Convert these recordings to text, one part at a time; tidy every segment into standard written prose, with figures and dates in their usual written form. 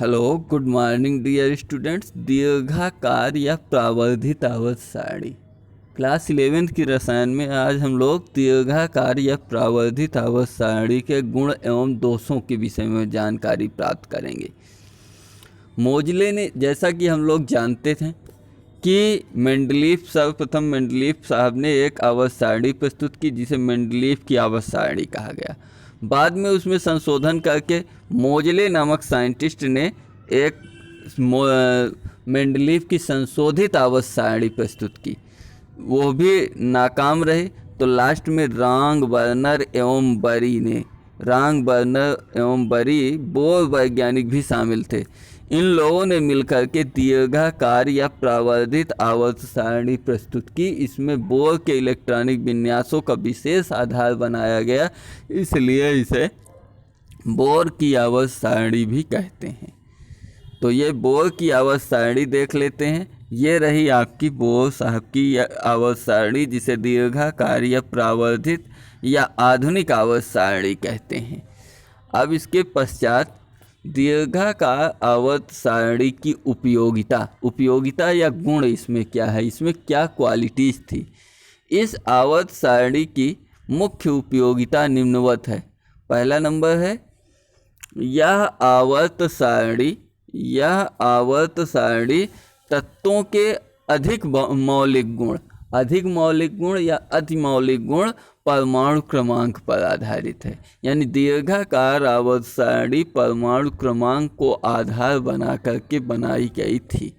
Hello, good morning dear students. दीर्घाकार या प्रावर्धित आवर्त सारणी क्लास 11th की रसायन में आज हम लोग दीर्घाकार या प्रावर्धित आवर्त सारणी के गुण एवं दोषों के विषय में जानकारी प्राप्त करेंगे। मोजले ने, जैसा कि हम लोग जानते थे कि सर्वप्रथम मेंडलीफ साहब ने एक आवर्त सारणी प्रस्तुत की जिसे मेंडलीफ की आवर्त सारणी कहा गया। बाद में उसमें संशोधन करके मोजले नामक साइंटिस्ट ने एक मेंडलीफ की संशोधित आवर्त सारणी प्रस्तुत की, वो भी नाकाम रहे। तो लास्ट में रांग बर्नर एवं बरी बोर वैज्ञानिक भी शामिल थे। इन लोगों ने मिलकर के दीर्घाकार या प्रावर्धित आवर्त सारणी प्रस्तुत की। इसमें बोर के इलेक्ट्रॉनिक विन्यासों का विशेष आधार बनाया गया, इसलिए इसे बोर की आवर्त सारणी भी कहते हैं। तो ये बोर की आवर्त सारणी देख लेते हैं। ये रही आपकी बोर साहब की आवर्त सारणी, जिसे दीर्घाकार या प्रावर्धित या आधुनिक आवर्त सारणी कहते हैं। अब इसके पश्चात दीर्घाकार आवर्त सारणी की उपयोगिता या गुण इसमें क्या है, इसमें क्या क्वालिटीज़ थी। इस आवर्त सारणी की मुख्य उपयोगिता निम्नवत है। पहला नंबर है, यह आवर्त सारणी तत्वों के अधिक मौलिक गुण या अति मौलिक गुण परमाणु क्रमांक पर आधारित है। यानी दीर्घाकार आवर्त सारणी परमाणु क्रमांक को आधार बना करके बनाई गई थी।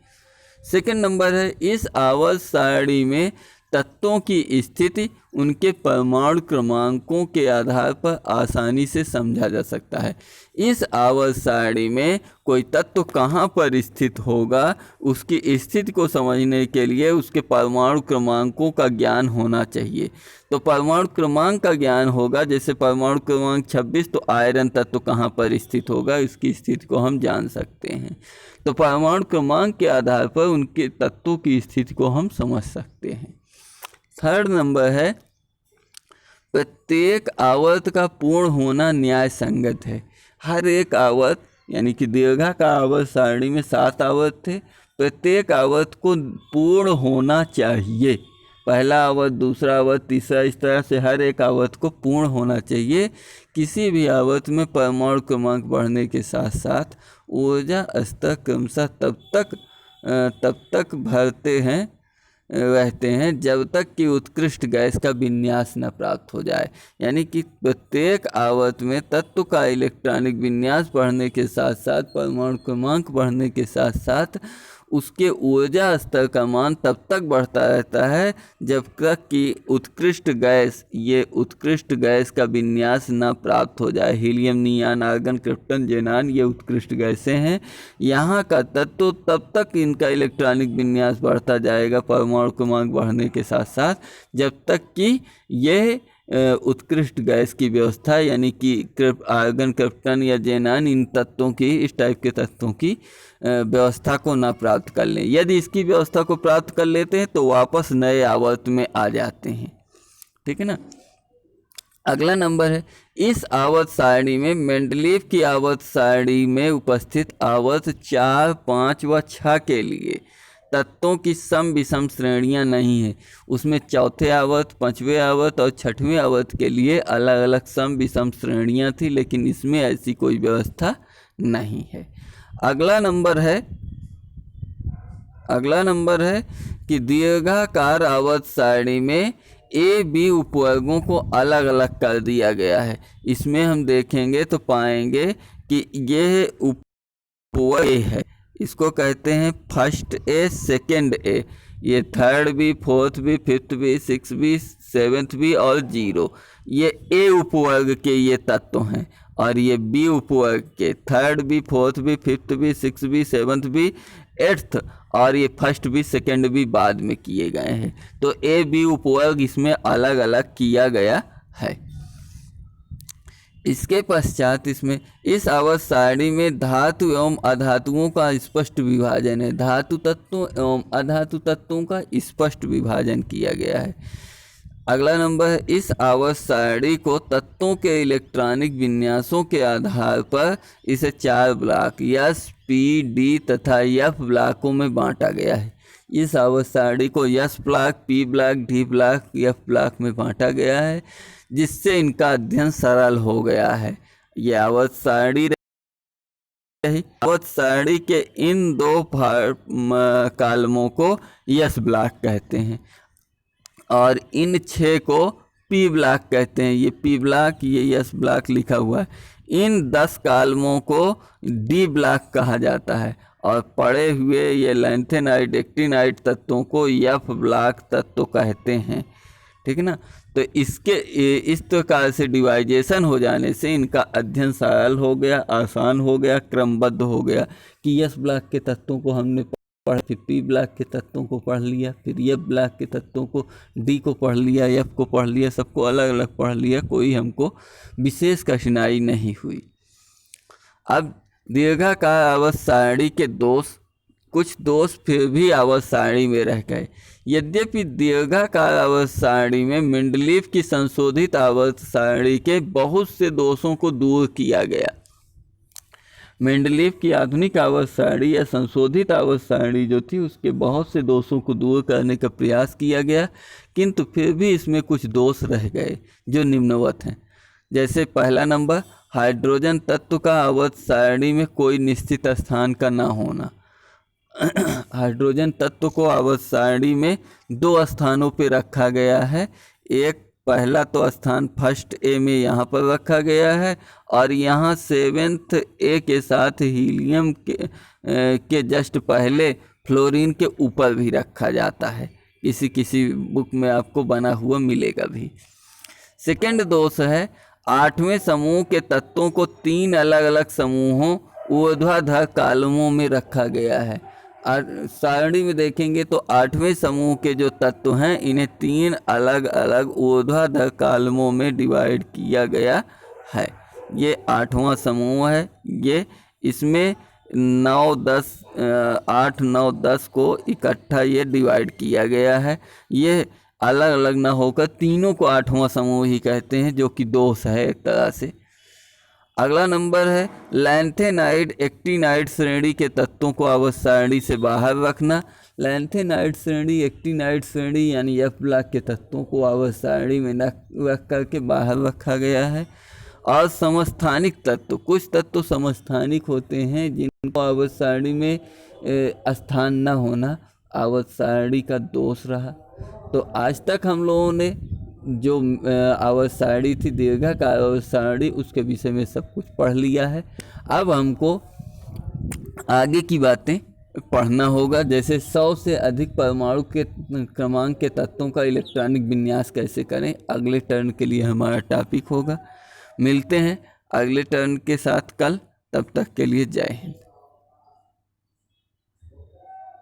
सेकंड नंबर है, इस आवर्त सारणी में तत्वों की स्थिति उनके परमाणु क्रमांकों के आधार पर आसानी से समझा जा सकता है। इस आवर्त सारणी में कोई तत्व कहाँ पर स्थित होगा, उसकी स्थिति को समझने के लिए उसके परमाणु क्रमांकों का ज्ञान होना चाहिए। तो परमाणु क्रमांक का ज्ञान होगा, जैसे परमाणु क्रमांक 26, तो आयरन तत्व कहाँ पर स्थित होगा, इसकी स्थिति को हम जान सकते हैं। तो परमाणु क्रमांक के आधार पर उनके तत्वों की स्थिति को हम समझ सकते हैं। थर्ड नंबर है, प्रत्येक आवर्त का पूर्ण होना न्याय संगत है। हर एक आवर्त, यानी कि दीर्घाकार आवर्त सारणी में 7 आवर्त थे, प्रत्येक आवर्त को पूर्ण होना चाहिए। पहला आवर्त, दूसरा आवर्त, तीसरा, इस तरह से हर एक आवर्त को पूर्ण होना चाहिए। किसी भी आवर्त में परमाणु क्रमांक बढ़ने के साथ साथ ऊर्जा स्तर क्रमशः तब तक भरते रहते हैं जब तक कि उत्कृष्ट गैस का विन्यास न प्राप्त हो जाए। यानी कि प्रत्येक आवर्त में तत्व का इलेक्ट्रॉनिक विन्यास बढ़ने के साथ साथ, परमाणु क्रमांक बढ़ने के साथ साथ उसके ऊर्जा स्तर का मान तब तक बढ़ता रहता है जब तक कि उत्कृष्ट गैस का विन्यास न प्राप्त हो जाए। हीलियम, नियान, आर्गन, क्रिप्टन, जेनान, ये उत्कृष्ट गैसें हैं। यहाँ का तत्व तब तक इनका इलेक्ट्रॉनिक विन्यास बढ़ता जाएगा परमाणु क्रमांक बढ़ने के साथ साथ, जब तक कि यह उत्कृष्ट गैस की व्यवस्था, यानी कि आर्गन, क्रिप्टन या जेनान, इन तत्वों की, इस टाइप के तत्वों की व्यवस्था को ना प्राप्त कर लें। यदि इसकी व्यवस्था को प्राप्त कर लेते हैं तो वापस नए आवर्त में आ जाते हैं। ठीक है ना। अगला नंबर है, इस आवर्त सारणी में मेंडलीफ की आवर्त सारणी में उपस्थित आवर्त 4, 5 व 6 के लिए तत्वों की सम विषम श्रेणियां नहीं है। उसमें चौथे आवर्त, 5वें आवर्त और 6वें आवर्त के लिए अलग अलग सम विषम श्रेणियां थी, लेकिन इसमें ऐसी कोई व्यवस्था नहीं है। अगला नंबर है कि दीर्घाकार आवर्त सारणी में ए बी उपवर्गों को अलग अलग कर दिया गया है। इसमें हम देखेंगे तो पाएंगे कि यह उपवर्ग ए है, इसको कहते हैं फर्स्ट ए, सेकंड ए। ये third B, fourth B, fifth B, six B, seventh B और 0, ये ए उपवर्ग के ये तत्व हैं। और ये बी उपवर्ग के third B, fourth B, fifth B, six B, seventh B, eighth और ये फर्स्ट बी, सेकंड बी बाद में किए गए हैं। तो ए बी उपवर्ग इसमें अलग अलग किया गया है। इसके पश्चात इसमें इस आवर्त सारणी में धातु एवं अधातुओं का स्पष्ट विभाजन है। धातु तत्वों एवं अधातु तत्वों का स्पष्ट विभाजन किया गया है। अगला नंबर है, इस आवर्त सारणी को तत्वों के इलेक्ट्रॉनिक विन्यासों के आधार पर इसे 4 ब्लॉक एस, पी, डी तथा एफ ब्लॉकों में बांटा गया है। इस आवर्त सारणी को S block, P block, D block, F block में बांटा गया है, जिससे इनका अध्ययन सरल हो गया है। यह आवर्त सारणी रही। आवर्त सारणी के इन 2 कॉलमों को एस ब्लॉक कहते हैं और इन 6 को पी ब्लॉक कहते हैं। ये पी ब्लॉक, ये एस ब्लॉक लिखा हुआ है। इन 10 कॉलमों को डी ब्लॉक कहा जाता है और पड़े हुए ये लैंथेनाइड, एक्टिनाइड तत्वों को एफ ब्लॉक तत्व कहते हैं। ठीक है ना। तो इसके इस प्रकार से डिवाइजेशन हो जाने से इनका अध्ययन सरल हो गया, आसान हो गया, क्रमबद्ध हो गया कि एस ब्लॉक के तत्वों को हमने पढ़, फिर पी ब्लॉक के तत्वों को पढ़ लिया, फिर एफ ब्लॉक के तत्वों को, डी को पढ़ लिया, एफ को पढ़ लिया, सबको अलग अलग पढ़ लिया, कोई हमको विशेष कठिनाई नहीं हुई। अब दीर्घाकार आवर्त सारणी के कुछ दोष फिर भी आवर्त सारणी में रह गए। यद्यपि दीर्घाकार आवर्त सारणी में मेंडलीव की संशोधित आवर्त सारणी के बहुत से दोषों को दूर किया गया। मेंडलीव की आधुनिक आवर्त सारणी या संशोधित आवर्त सारणी जो थी, उसके बहुत से दोषों को दूर करने का प्रयास किया गया, किंतु फिर भी इसमें कुछ दोष रह गए जो निम्नवत हैं। जैसे पहला नंबर, हाइड्रोजन तत्व का आवर्त सारणी में कोई निश्चित स्थान का ना होना। हाइड्रोजन तत्व को आवर्त सारणी में 2 स्थानों पर रखा गया है। एक पहला तो स्थान फर्स्ट ए में यहाँ पर रखा गया है और यहाँ 7th ए के साथ हीलियम के जस्ट पहले फ्लोरीन के ऊपर भी रखा जाता है। किसी बुक में आपको बना हुआ मिलेगा भी। सेकंड दोष है, 8वें समूह के तत्वों को 3 अलग अलग समूहों ऊर्ध्वाधर कॉलमों में रखा गया है। सारणी में देखेंगे तो 8वें समूह के जो तत्व हैं, इन्हें 3 अलग अलग ऊर्ध्वाधर कॉलमों में डिवाइड किया गया है। ये 8वां समूह है। ये इसमें 8, 9, 10 को इकट्ठा ये डिवाइड किया गया है। ये अलग अलग ना होकर तीनों को 8वां समूह ही कहते हैं, जो कि दोष है एक तरह से। अगला नंबर है, लैंथेनाइड, एक्टिनाइड श्रेणी के तत्वों को आवर्त सारणी से बाहर रखना। लैंथेनाइड श्रेणी, एक्टिनाइड श्रेणी यानी एफ ब्लॉक के तत्वों को आवर्त सारणी में न रख करके बाहर रखा गया है। और समस्थानिक तत्व, कुछ तत्व समस्थानिक होते हैं जिनको आवर्त सारणी में स्थान न होना आवर्त सारणी का दोष रहा। तो आज तक हम लोगों ने जो आवर्त सारणी थी, दीर्घाकार आवर्त सारणी, उसके विषय में सब कुछ पढ़ लिया है। अब हमको आगे की बातें पढ़ना होगा, जैसे 100 से अधिक परमाणु के क्रमांक के तत्वों का इलेक्ट्रॉनिक विन्यास कैसे करें। अगले टर्न के लिए हमारा टॉपिक होगा। मिलते हैं अगले टर्न के साथ कल, तब तक के लिए जय हिंद।